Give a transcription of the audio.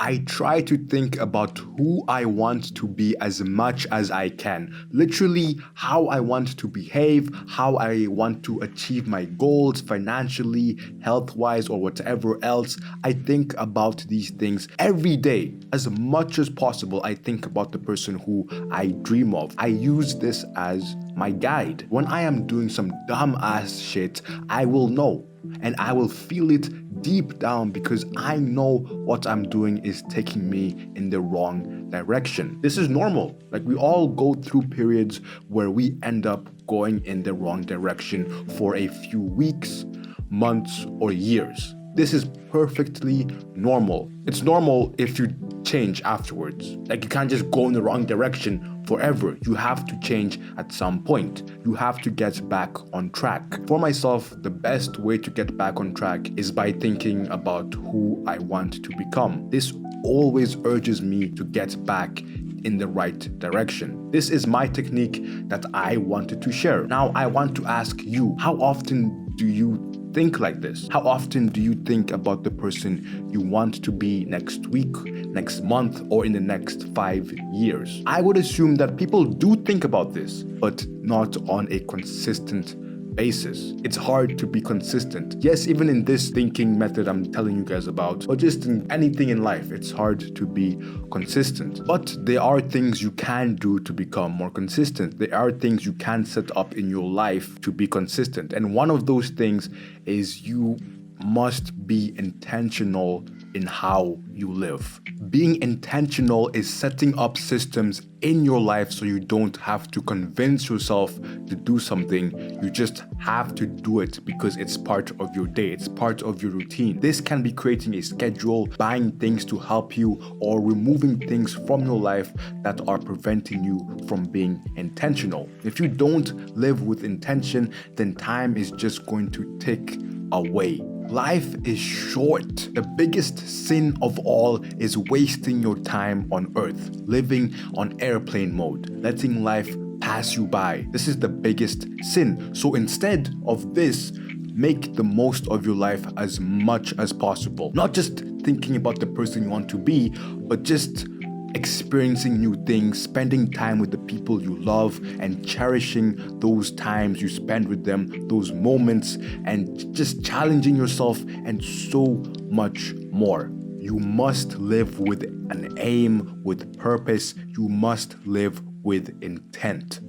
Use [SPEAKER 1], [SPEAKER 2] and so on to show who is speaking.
[SPEAKER 1] I try to think about who I want to be as much as I can. Literally, how I want to behave, how I want to achieve my goals financially, health-wise, or whatever else. I think about these things every day. As much as possible, I think about the person who I dream of. I use this as my guide. When I am doing some dumb ass shit, I will know and I will feel it deep down because I know what I'm doing is taking me in the wrong direction. This is normal. Like, we all go through periods where we end up going in the wrong direction for a few weeks, months, or years. This is perfectly normal. It's normal if you change afterwards. Like, you can't just go in the wrong direction forever. You have to change at some point. You have to get back on track. For myself, the best way to get back on track is by thinking about who I want to become. This always urges me to get back in the right direction. This is my technique that I wanted to share. Now, I want to ask you, how often do you think like this? How often do you think about the person you want to be next week, next month, or in the next 5 years? I would assume that people do think about this, but not on a consistent basis. It's hard to be consistent. Yes, even in this thinking method I'm telling you guys about, or just in anything in life, it's hard to be consistent. But there are things you can do to become more consistent. There are things you can set up in your life to be consistent. And one of those things is you must be intentional in how you live. Being intentional is setting up systems in your life so you don't have to convince yourself to do something. You just have to do it because it's part of your day. It's part of your routine. This can be creating a schedule, buying things to help you, or removing things from your life that are preventing you from being intentional. If you don't live with intention, then time is just going to tick away. Life is short. The biggest sin of all is wasting your time on earth, living on airplane mode, letting life pass you by. This is the biggest sin. So instead of this, make the most of your life as much as possible. Not just thinking about the person you want to be, but just experiencing new things, spending time with the people you love, and cherishing those times you spend with them, those moments, and just challenging yourself, and so much more. You must live with an aim, with purpose. You must live with intent.